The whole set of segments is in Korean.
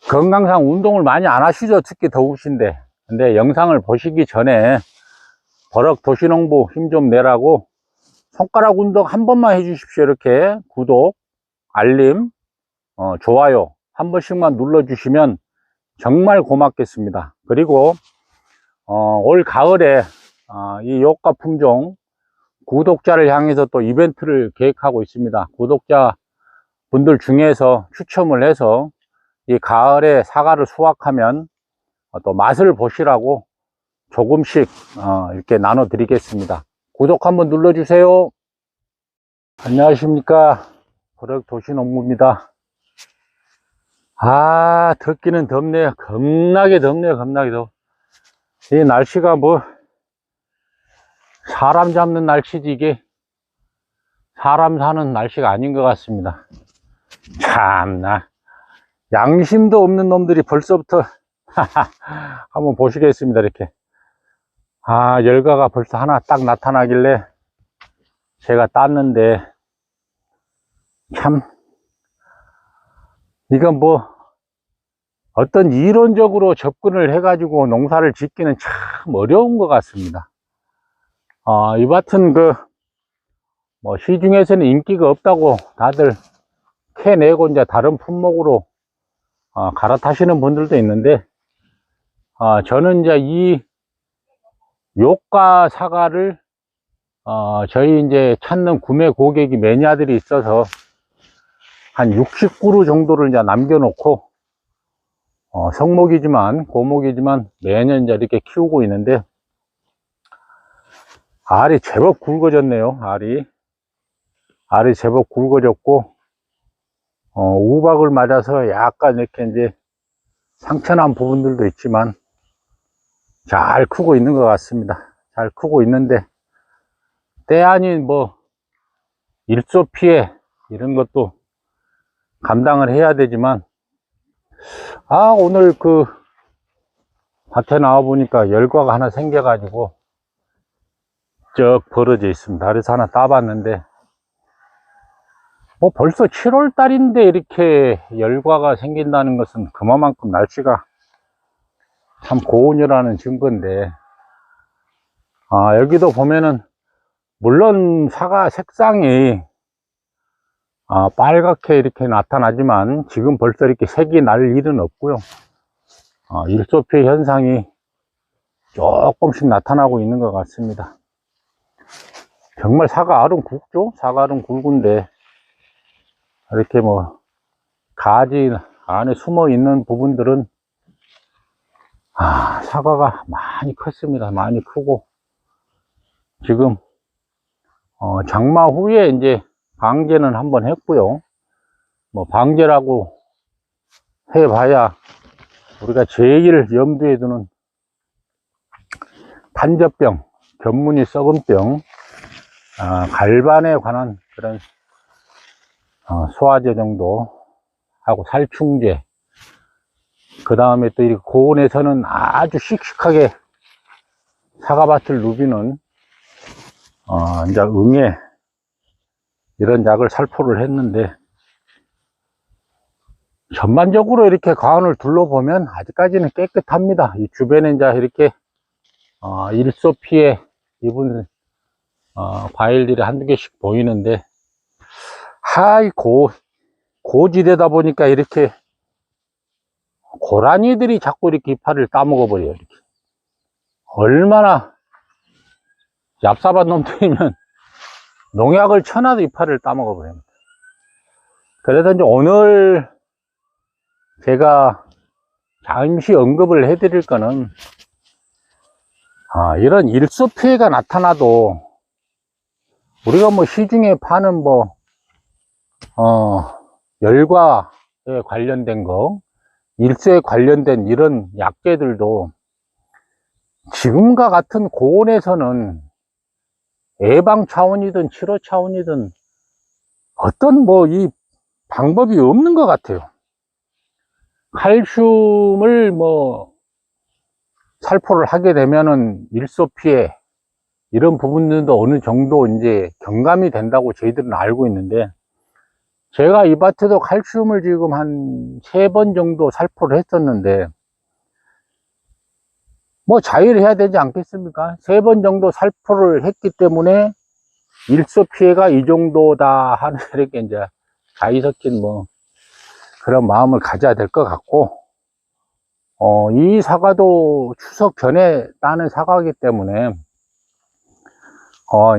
건강상 운동을 많이 안 하시죠? 특히 더우신데. 근데 영상을 보시기 전에 버럭 도시농부 힘 좀 내라고 손가락 운동 한 번만 해주십시오. 이렇게 구독, 알림, 좋아요 한 번씩만 눌러주시면 정말 고맙겠습니다. 그리고 올 가을에 이 요가 품종 구독자를 향해서 또 이벤트를 계획하고 있습니다. 구독자 분들 중에서 추첨을 해서 이 가을에 사과를 수확하면 또 맛을 보시라고 조금씩 이렇게 나눠 드리겠습니다. 구독 한번 눌러주세요. 안녕하십니까, 버럭 도시농부입니다. 덥기는 덥네요. 겁나게 덥네요. 겁나게 더워. 이 날씨가 뭐 사람 잡는 날씨지 이게 사람 사는 날씨가 아닌 것 같습니다. 참나 양심도 없는 놈들이 벌써부터 한번 보시겠습니다. 이렇게 열과가 벌써 하나 딱 나타나길래 제가 땄는데, 참 이건 뭐 어떤 이론적으로 접근을 해 가지고 농사를 짓기는 참 어려운 것 같습니다. 이 밭은 뭐 시중에서는 인기가 없다고 다들 캐내고 이제 다른 품목으로 갈아타시는 분들도 있는데, 저는 이제 이 요가 사과를 저희 이제 찾는 구매 고객이 매니아들이 있어서 한 60그루 정도를 이제 남겨놓고 성목이지만 고목이지만 매년 이제 이렇게 키우고 있는데, 알이 제법 굵어졌네요. 알이 제법 굵어졌고 우박을 맞아서 약간 이렇게 이제 상처난 부분들도 있지만 잘 크고 있는 것 같습니다. 잘 크고 있는데, 때 아닌 뭐 일소 피해 이런 것도 감당을 해야 되지만, 오늘 밭에 나와 보니까 열과가 하나 생겨 가지고 쭉 벌어져 있습니다. 그래서 하나 따봤는데, 뭐 벌써 7월 달인데 이렇게 열과가 생긴다는 것은 그만큼 날씨가 참 고온이라는 증거인데, 여기도 보면은 물론 사과 색상이 빨갛게 이렇게 나타나지만 지금 벌써 이렇게 색이 날 일은 없고요. 일소피 현상이 조금씩 나타나고 있는 것 같습니다. 정말 사과 알은 굵죠? 사과 알은 굵은데 이렇게 뭐 가지 안에 숨어 있는 부분들은 사과가 많이 컸습니다. 많이 크고, 지금 장마 후에 이제 방제는 한번 했고요. 뭐 방제라고 해봐야 우리가 제일 염두에 두는 탄저병, 견무늬 썩은 병, 갈반에 관한 그런 소화제 정도 하고 살충제, 그 다음에 또 이 고온에서는 아주 씩씩하게 사과밭을 누비는 이제 응애, 이런 약을 살포를 했는데, 전반적으로 이렇게 과원을 둘러보면 아직까지는 깨끗합니다. 이 주변에 이제 이렇게 일소 피해 입은 과일들이 한두 개씩 보이는데, 고지대다 보니까 이렇게 고라니들이 자꾸 이렇게 이파리를 따먹어 버려요. 이렇게 얼마나 얍삽한 놈들이면 농약을 쳐놔도 이파리를 따먹어 버립니다. 그래서 이제 오늘 제가 잠시 언급을 해 드릴 거는, 이런 일소 피해가 나타나도 우리가 뭐 시중에 파는 열과에 관련된 거, 일소에 관련된 이런 약재들도 지금과 같은 고온에서는 예방 차원이든 치료 차원이든 어떤 이 방법이 없는 것 같아요. 칼슘을 살포를 하게 되면은 일소 피해 이런 부분들도 어느 정도 이제 경감이 된다고 저희들은 알고 있는데, 제가 이 밭에도 칼슘을 지금 한 3번 정도 살포를 했었는데, 뭐 자위를 되지 않겠습니까? 3번 정도 살포를 했기 때문에 일소 피해가 이 정도다 하는 이렇게 이제 자의 섞인 뭐 그런 마음을 가져야 될 것 같고, 이 사과도 추석 전에 따는 사과이기 때문에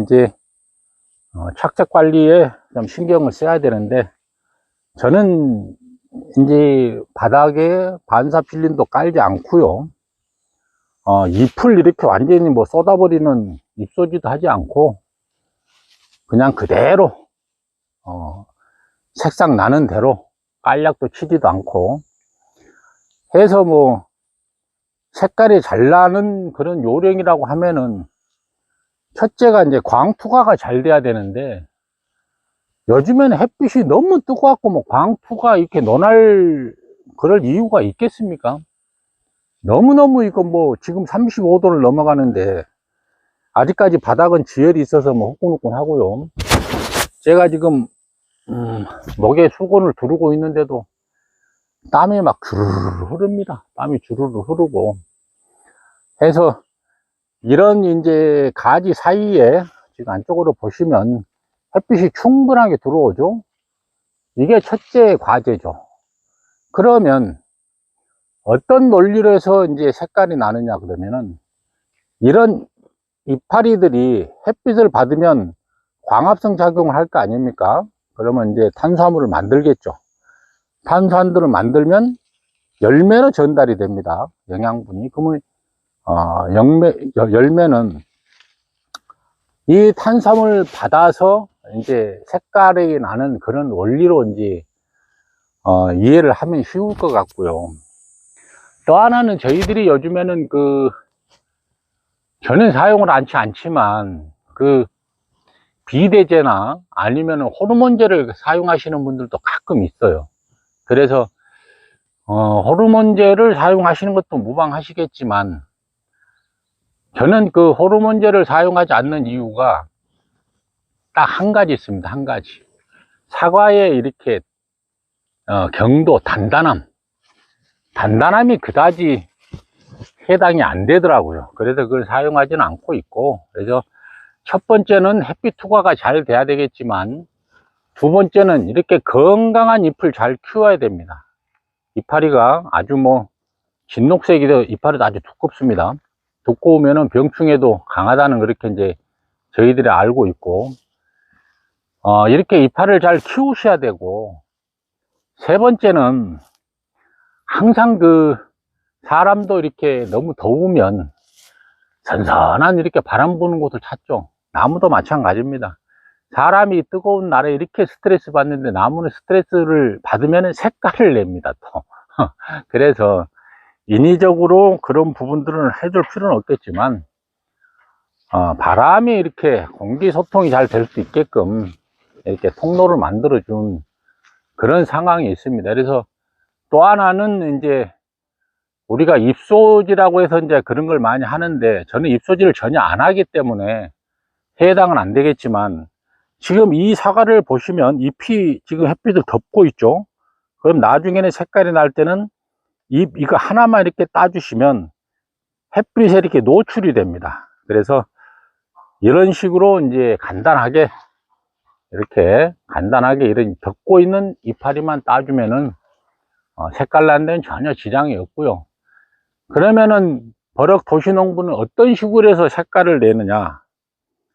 이제 착색 관리에 좀 신경을 써야 되는데, 저는 이제 바닥에 반사 필름도 깔지 않고요. 잎을 이렇게 완전히 뭐 쏟아버리는 잎소지도 하지 않고, 그냥 그대로, 색상 나는 대로 깔약도 치지도 않고 해서 뭐, 색깔이 잘 나는 그런 요령이라고 하면은, 첫째가 이제 광투과가 잘 돼야 되는데, 요즘에는 햇빛이 너무 뜨거워갖고 뭐 광투가 이렇게 논할 그럴 이유가 있겠습니까? 너무너무 이거 뭐 지금 35도를 넘어가는데 아직까지 바닥은 지열이 있어서 뭐 후끈후끈 하고요. 제가 지금 목에 수건을 두르고 있는데도 땀이 막 주르르 흐릅니다. 땀이 주르르 흐르고 해서 이런 이제 가지 사이에 지금 안쪽으로 보시면 햇빛이 충분하게 들어오죠. 이게 첫째 과제죠. 그러면 어떤 논리로 해서 이제 색깔이 나느냐 그러면은, 이런 이파리들이 햇빛을 받으면 광합성 작용을 할 거 아닙니까? 그러면 이제 탄수화물을 만들겠죠. 탄수화물을 만들면 열매로 전달이 됩니다. 영양분이. 그러면 열매는 이 탄수화물을 받아서 이제 색깔이 나는 그런 원리로 이제 이해를 하면 쉬울 것 같고요. 또 하나는 저희들이 요즘에는 저는 사용을 않지만 비대제나 아니면 호르몬제를 사용하시는 분들도 가끔 있어요. 그래서 호르몬제를 사용하시는 것도 무방하시겠지만, 저는 그 호르몬제를 사용하지 않는 이유가 딱 한 가지 있습니다. 한 가지. 사과의 이렇게 경도, 단단함이 그다지 해당이 안 되더라고요. 그래서 그걸 사용하지는 않고 있고, 그래서 첫 번째는 햇빛 투과가 잘 돼야 되겠지만, 두 번째는 이렇게 건강한 잎을 잘 키워야 됩니다. 이파리가 아주 뭐 진녹색이도 이파리도 아주 두껍습니다. 두꺼우면은 병충해도 강하다는 그렇게 이제 저희들이 알고 있고, 이렇게 이파리를 잘 키우셔야 되고, 세 번째는 항상 사람도 이렇게 너무 더우면 선선한 이렇게 바람 부는 곳을 찾죠. 나무도 마찬가지입니다. 사람이 뜨거운 날에 이렇게 스트레스 받는데 나무는 스트레스를 받으면 색깔을 냅니다, 또. 그래서 인위적으로 그런 부분들은 해줄 필요는 없겠지만, 바람이 이렇게 공기 소통이 잘 될 수 있게끔 이렇게 통로를 만들어준 그런 상황이 있습니다. 그래서 또 하나는 이제 우리가 잎소지라고 해서 이제 그런 걸 많이 하는데, 저는 잎소지를 전혀 안 하기 때문에 해당은 안 되겠지만, 지금 이 사과를 보시면 잎이 지금 햇빛을 덮고 있죠. 그럼 나중에는 색깔이 날 때는 이거 하나만 이렇게 따주시면 햇빛에 이렇게 노출이 됩니다. 그래서 이런 식으로 이제 간단하게 이런 덮고 있는 이파리만 따주면은 색깔 나는 데는 전혀 지장이 없고요. 그러면은 버럭 도시농부는 어떤 식으로 해서 색깔을 내느냐,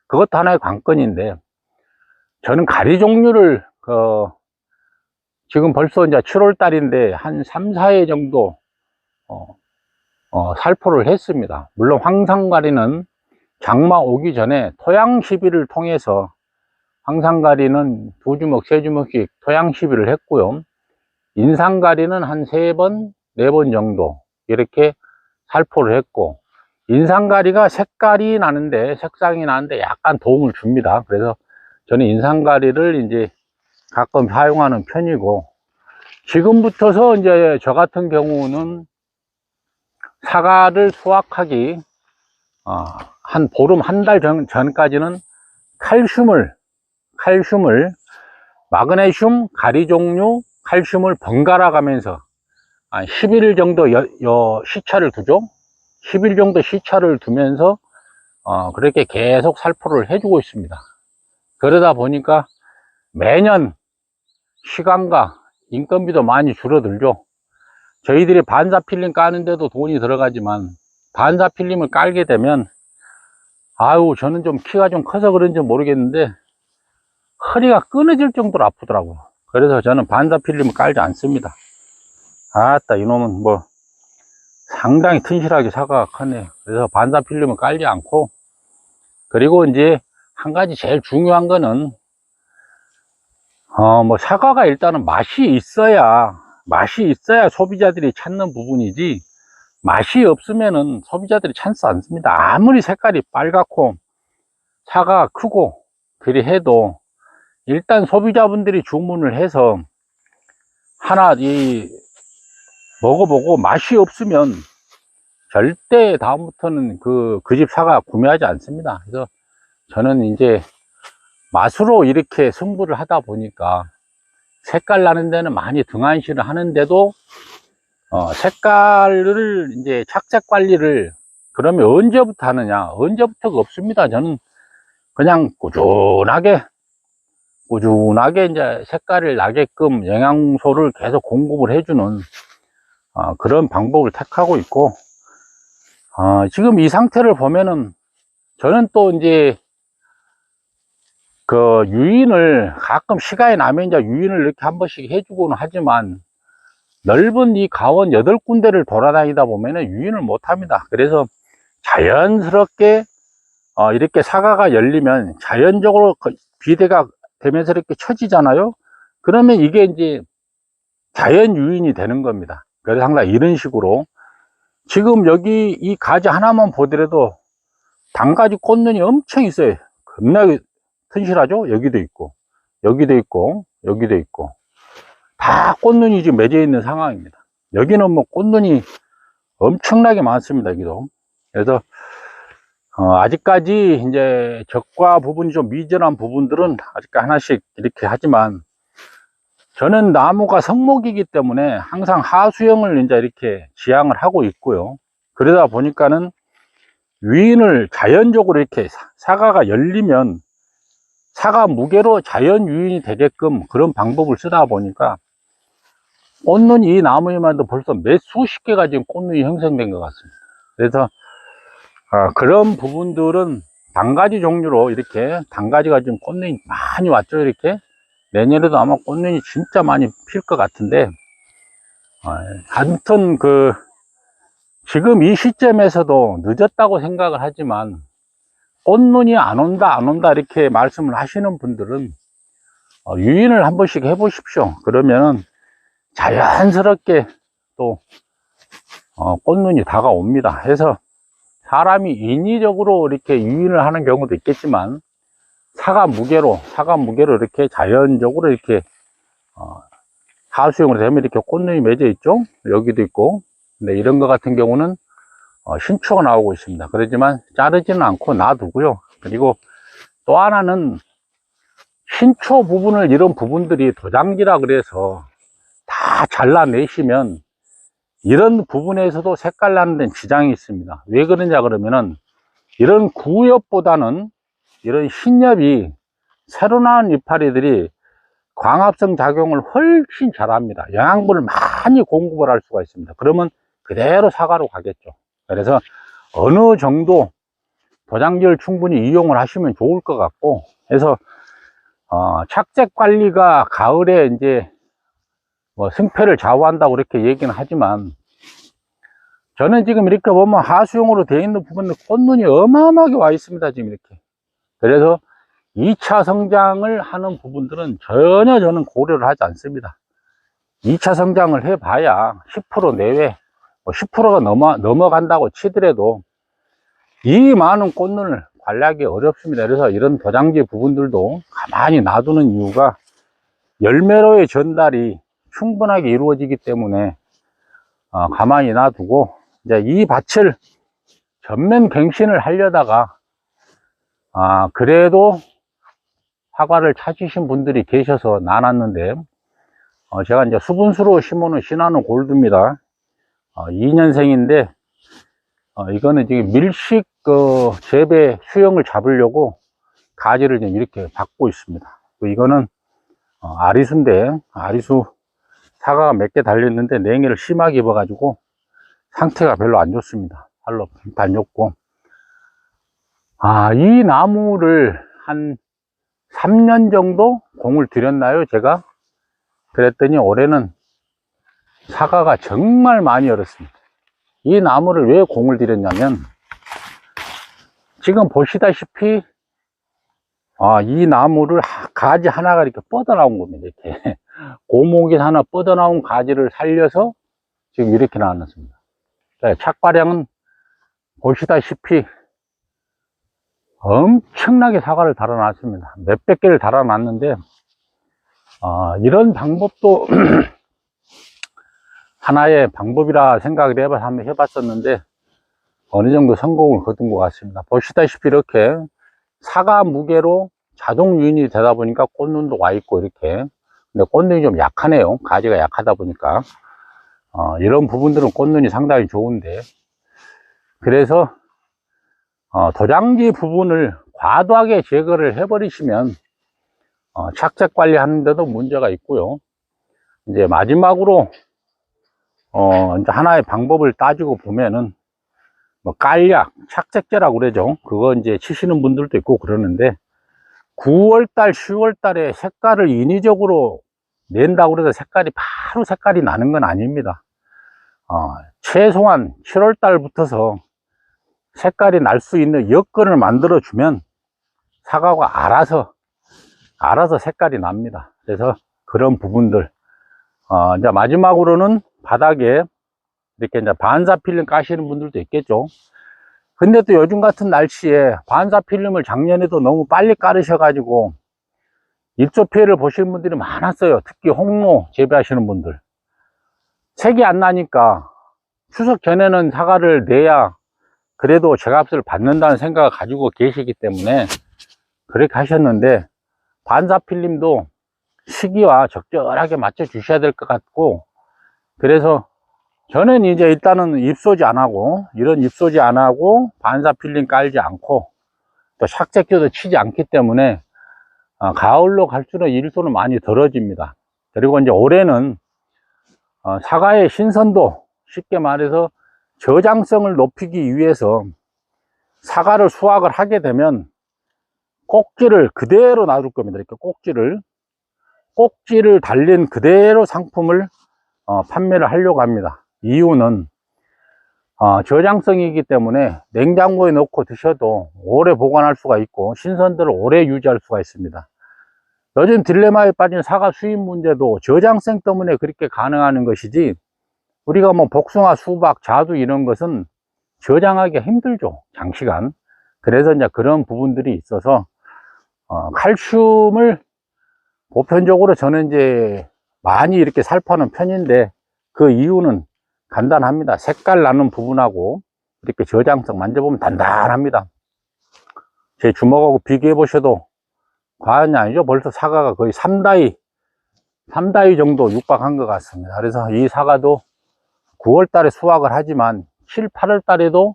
그것도 하나의 관건인데, 저는 가리 종류를 지금 벌써 이제 7월 달인데 한 3, 4회 정도 살포를 했습니다. 물론 황산가리는 장마 오기 전에 토양 시비를 통해서 황산가리는 2주먹, 3주먹씩 토양 시비를 했고요. 인산가리는 한 3번, 4번 정도 이렇게 살포를 했고, 인산가리가 색깔이 나는데, 색상이 나는데 약간 도움을 줍니다. 그래서 저는 인산가리를 이제 가끔 사용하는 편이고, 지금부터서 이제 저 같은 경우는 사과를 수확하기 한 보름, 한 달 전까지는 칼슘을 마그네슘, 가리 종류, 칼슘을 번갈아 가면서 한 10일 정도 시차를 두죠. 10일 정도 시차를 두면서 그렇게 계속 살포를 해주고 있습니다. 그러다 보니까 매년 시간과 인건비도 많이 줄어들죠. 저희들이 반사 필름 까는데도 돈이 들어가지만 반사 필름을 깔게 되면 저는 좀 키가 좀 커서 그런지 모르겠는데 허리가 끊어질 정도로 아프더라고요. 그래서 저는 반사 필름을 깔지 않습니다. 아따, 이놈은 뭐 상당히 튼실하게 사과가 크네요. 그래서 반사 필름을 깔지 않고, 그리고 이제 한 가지 제일 중요한 거는 뭐 사과가 일단은 맛이 있어야 소비자들이 찾는 부분이지, 맛이 없으면은 소비자들이 찾지 않습니다. 아무리 색깔이 빨갛고 사과가 크고 그리 해도 일단 소비자분들이 주문을 해서 하나 먹어보고 맛이 없으면 절대 다음부터는 그 집 사과 구매하지 않습니다. 그래서 저는 이제 맛으로 이렇게 승부를 하다 보니까 색깔 나는 데는 많이 등한시를 하는데도 색깔을 이제 착색 관리를 그러면 언제부터 하느냐? 언제부터가 없습니다. 저는 그냥 꾸준하게 이제 색깔을 나게끔 영양소를 계속 공급을 해주는 그런 방법을 택하고 있고, 지금 이 상태를 보면은 저는 또 이제 그 유인을 가끔 시간이 나면 이제 유인을 이렇게 한 번씩 해주고는 하지만 넓은 이 가원 8군데를 돌아다니다 보면은 유인을 못 합니다. 그래서 자연스럽게 이렇게 사과가 열리면 자연적으로 비대가 되면서 이렇게 쳐지잖아요. 그러면 이게 이제 자연 유인이 되는 겁니다. 그래서 항상 이런 식으로 지금 여기 이 가지 하나만 보더라도 단가지 꽃눈이 엄청 있어요. 겁나게 튼실하죠. 여기도 있고 여기도 있고 여기도 있고 다 꽃눈이 지금 맺어 있는 상황입니다. 여기는 뭐 꽃눈이 엄청나게 많습니다. 여기도. 그래서 아직까지 이제 적과 부분이 좀 미진한 부분들은 아직 하나씩 이렇게 하지만, 저는 나무가 성목이기 때문에 항상 하수형을 이제 이렇게 지향을 하고 있고요. 그러다 보니까는 유인을 자연적으로 이렇게 사과가 열리면 사과 무게로 자연 유인이 되게끔 그런 방법을 쓰다 보니까 꽃눈이 이 나무에만도 벌써 몇 수십 개가 지금 꽃눈이 형성된 것 같습니다. 그래서 그런 부분들은 단가지 종류로 이렇게 단가지가 지금 꽃눈이 많이 왔죠. 이렇게 내년에도 아마 꽃눈이 진짜 많이 필 것 같은데, 아무튼 지금 이 시점에서도 늦었다고 생각을 하지만 꽃눈이 안 온다 이렇게 말씀을 하시는 분들은 유인을 한 번씩 해 보십시오. 그러면은 자연스럽게 또 꽃눈이 다가옵니다. 해서 사람이 인위적으로 이렇게 유인을 하는 경우도 있겠지만 사과 무게로 이렇게 자연적으로 이렇게 하수형으로 되면 이렇게 꽃눈이 맺어 있죠. 여기도 있고. 근데 이런 것 같은 경우는 신초가 나오고 있습니다. 그렇지만 자르지는 않고 놔두고요. 그리고 또 하나는 신초 부분을, 이런 부분들이 도장지라 그래서 다 잘라내시면 이런 부분에서도 색깔 나는 데는 지장이 있습니다. 왜 그러냐 그러면은 이런 구엽보다는 이런 신엽이 새로 나온 이파리들이 광합성 작용을 훨씬 잘합니다. 영양분을 많이 공급을 할 수가 있습니다. 그러면 그대로 사과로 가겠죠. 그래서 어느 정도 도장지를 충분히 이용을 하시면 좋을 것 같고, 해서 착색 관리가 가을에 이제 뭐 승패를 좌우한다고 그렇게 얘기는 하지만, 저는 지금 이렇게 보면 하수용으로 되어 있는 부분은 꽃눈이 어마어마하게 와 있습니다. 지금 이렇게. 그래서 2차 성장을 하는 부분들은 전혀 저는 고려를 하지 않습니다. 2차 성장을 해봐야 10% 내외, 10%가 넘어간다고 치더라도 이 많은 꽃눈을 관리하기 어렵습니다. 그래서 이런 도장지 부분들도 가만히 놔두는 이유가 열매로의 전달이 충분하게 이루어지기 때문에 가만히 놔두고, 이제 이 밭을 전면 갱신을 하려다가 그래도 사과를 찾으신 분들이 계셔서 나눴는데, 제가 이제 수분수로 심어놓은 시나노 골드입니다. 2년생인데, 이거는 지금 밀식 재배 수영을 잡으려고 가지를 좀 이렇게 받고 있습니다. 이거는 아리수인데, 아리수 사과가 몇 개 달렸는데 냉해를 심하게 입어가지고 상태가 별로 안 좋습니다. 살로 안 좋고. 이 나무를 한 3년 정도 공을 들였나요, 제가? 그랬더니 올해는 사과가 정말 많이 열었습니다. 이 나무를 왜 공을 들였냐면, 지금 보시다시피, 이 나무를 가지 하나가 이렇게 뻗어나온 겁니다. 이렇게. 고목이 하나 뻗어나온 가지를 살려서 지금 이렇게 나왔습니다. 착과량은 보시다시피 엄청나게 사과를 달아놨습니다. 몇백 개를 달아놨는데, 이런 방법도 하나의 방법이라 생각을 한번 해봤었는데, 어느 정도 성공을 거둔 것 같습니다. 보시다시피 이렇게 사과 무게로 자동 유인이 되다 보니까 꽃눈도 와 있고, 이렇게. 근데 꽃눈이 좀 약하네요. 가지가 약하다 보니까. 이런 부분들은 꽃눈이 상당히 좋은데, 그래서 도장지 부분을 과도하게 제거를 해버리시면 착색 관리하는데도 문제가 있고요. 이제 마지막으로 이제 하나의 방법을 따지고 보면은 뭐 깔약, 착색제라고 그러죠. 그거 이제 치시는 분들도 있고 그러는데, 9월달, 10월달에 색깔을 인위적으로 낸다고 그래서 색깔이 바로 색깔이 나는 건 아닙니다. 최소한 7월달부터서 색깔이 날 수 있는 여건을 만들어 주면 사과가 알아서 색깔이 납니다. 그래서 그런 부분들, 이제 마지막으로는 바닥에 이렇게 이제 반사 필름 까시는 분들도 있겠죠. 근데 또 요즘 같은 날씨에 반사 필름을 작년에도 너무 빨리 깔으셔 가지고 입조 피해를 보시는 분들이 많았어요. 특히 홍로 재배하시는 분들. 색이 안 나니까 추석 전에는 사과를 내야 그래도 제값을 받는다는 생각을 가지고 계시기 때문에 그렇게 하셨는데, 반사 필름도 시기와 적절하게 맞춰 주셔야 될 것 같고, 그래서 저는 이제 일단은 입소지 안 하고, 이런 입소지 안 하고 반사 필름 깔지 않고 또 착색제도 치지 않기 때문에 가을로 갈수록 일소는 많이 덜어집니다. 그리고 이제 올해는 사과의 신선도, 쉽게 말해서 저장성을 높이기 위해서 사과를 수확을 하게 되면 꼭지를 그대로 놔둘 겁니다. 이렇게 꼭지를 달린 그대로 상품을 판매를 하려고 합니다. 이유는 저장성이기 때문에 냉장고에 넣고 드셔도 오래 보관할 수가 있고 신선도를 오래 유지할 수가 있습니다. 요즘 딜레마에 빠진 사과 수입 문제도 저장성 때문에 그렇게 가능한 것이지, 우리가 뭐 복숭아, 수박, 자두 이런 것은 저장하기가 힘들죠, 장시간. 그래서 이제 그런 부분들이 있어서 칼슘을 보편적으로 저는 이제 많이 이렇게 살포하는 편인데, 그 이유는 간단합니다. 색깔 나는 부분하고 이렇게 저장성 만져보면 단단합니다. 제 주먹하고 비교해 보셔도 과언이 아니죠. 벌써 사과가 거의 3다이 정도 육박한 것 같습니다. 그래서 이 사과도 9월 달에 수확을 하지만 7, 8월 달에도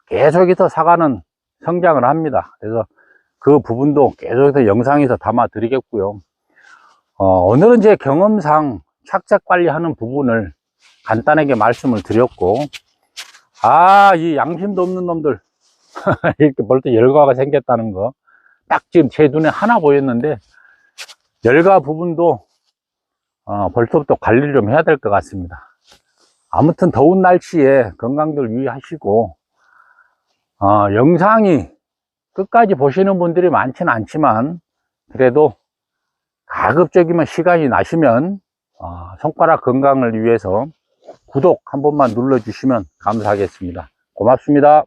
계속해서 사과는 성장을 합니다. 그래서 그 부분도 계속해서 영상에서 담아 드리겠고요. 오늘은 제 경험상 착색 관리하는 부분을 간단하게 말씀을 드렸고, 이 양심도 없는 놈들 이렇게 벌써 열과가 생겼다는 거 딱 지금 제 눈에 하나 보였는데, 열과 부분도 벌써부터 관리를 좀 해야 될 것 같습니다. 아무튼 더운 날씨에 건강들 유의하시고, 영상이 끝까지 보시는 분들이 많지는 않지만 그래도 가급적이면 시간이 나시면 손가락 건강을 위해서 구독 한 번만 눌러주시면 감사하겠습니다. 고맙습니다.